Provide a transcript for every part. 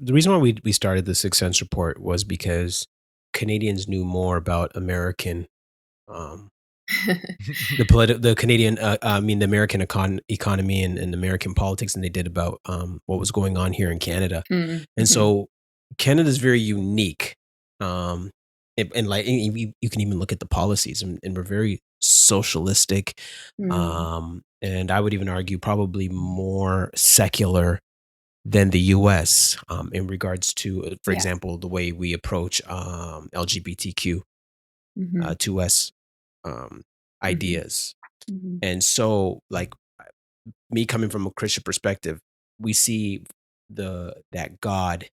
The reason why we started the Sixth Sense Report was because Canadians knew more about American, um, the Canadian, I mean, the American economy and American politics than they did about what was going on here in Canada. And Mm-hmm. so Canada's very unique. Um, and like you can even look at the policies, and we're very socialistic. Mm. And I would even argue probably more secular than the US in regards to, for Yeah. example, the way we approach LGBTQ Mm-hmm. 2S um, Mm-hmm. ideas. Mm-hmm. And so, like me coming from a Christian perspective, we see the that God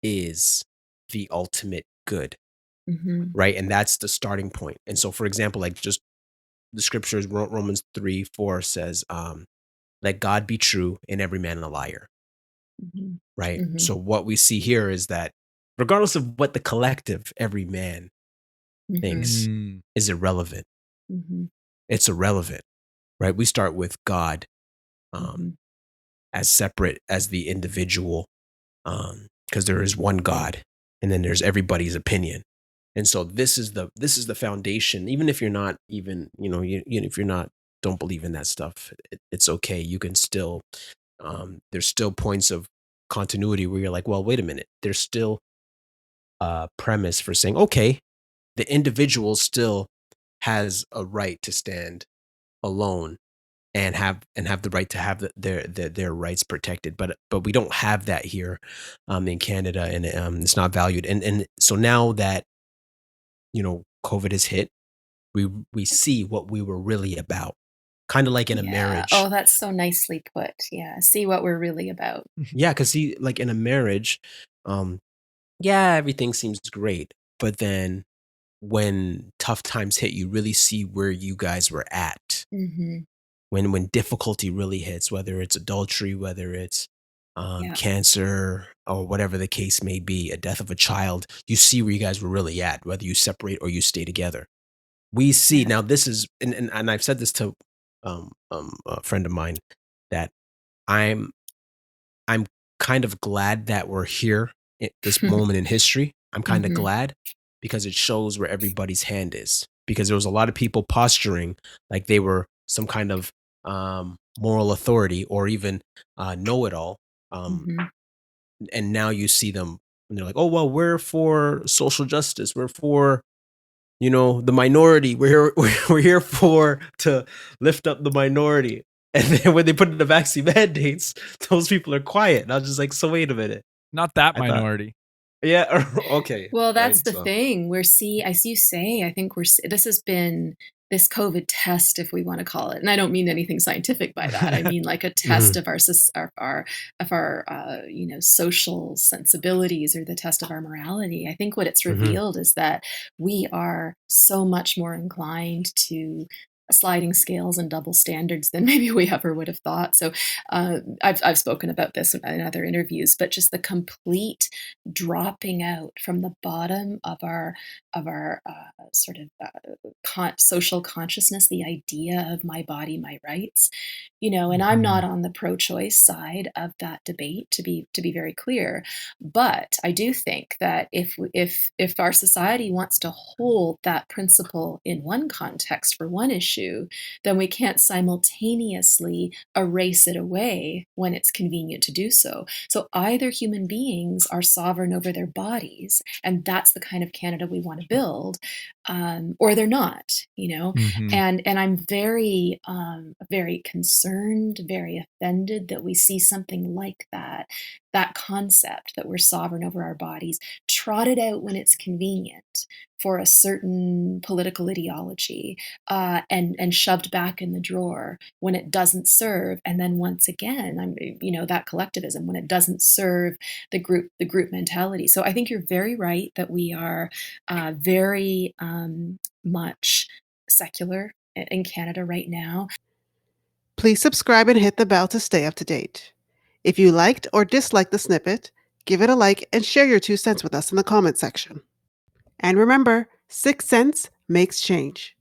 is the ultimate good, Mm-hmm. right? And that's the starting point. And so, for example, like just the scriptures, Romans 3:4 says, "Let God be true and every man a liar." Mm-hmm. Right? Mm-hmm. So what we see here is that regardless of what the collective, every man Mm-hmm. thinks Mm. is irrelevant, Mm-hmm. it's irrelevant, right? We start with God Mm-hmm. as separate as the individual, because there is one God, and then there's everybody's opinion. And so this is the foundation. Even if you're not even if you're not don't believe in that stuff, it's okay. You can still there's still points of continuity where you're like, well, wait a minute. There's still premise for saying, okay, the individual still has a right to stand alone and have the right to have their rights protected. But we don't have that here in Canada, and it's not valued. And so now that COVID has hit, we see what we were really about, kind of like in a Yeah. marriage. Oh, that's so nicely put. Yeah. See what we're really about. Yeah, because see, like in a marriage, um, yeah, everything seems great, but then when tough times hit, you really see where you guys were at. Mm-hmm. When difficulty really hits, whether it's adultery, whether it's Yeah. cancer, or whatever the case may be, a death of a child, you see where you guys were really at, whether you separate or you stay together. We see Yeah. now this is, and I've said this to a friend of mine, that I'm I'm kind of glad that we're here at this moment in history. I'm kind of Mm-hmm. glad because it shows where everybody's hand is. Because there was a lot of people posturing like they were some kind of moral authority or even know it all. Um, Mm-hmm. and now you see them and they're like, oh, well, we're for social justice. We're for the minority. We're we're here for to lift up the minority. And then when they put in the vaccine mandates, those people are quiet. And I was just like, so wait a minute. Not that I thought, minority. yeah, okay, Well, right. that's the So, thing. As you say, I think this has been this COVID test, if we want to call it. And I don't mean anything scientific by that. I mean like a test mhm, of our social sensibilities, or the test of our morality. I think what it's mhm, revealed is that we are so much more inclined to sliding scales and double standards than maybe we ever would have thought. So I've spoken about this in other interviews, but just the complete dropping out from the bottom of our sort of social consciousness, the idea of my body, my rights, and I'm mhm, not on the pro-choice side of that debate, to be very clear. But I do think that if our society wants to hold that principle in one context for one issue, then we can't simultaneously erase it away when it's convenient to do so. So either human beings are sovereign over their bodies, and that's the kind of Canada we want to build, or they're not. Mhm. And I'm very concerned, very offended that we see something like that concept that we're sovereign over our bodies trotted out when it's convenient for a certain political ideology, and shoved back in the drawer when it doesn't serve. And then once again, that collectivism, when it doesn't serve the group mentality. So I think you're very right that we are very much secular in Canada right now. Please subscribe and hit the bell to stay up to date. If you liked or disliked the snippet, give it a like and share your 2 cents with us in the comment section. And remember, 6 cents makes change.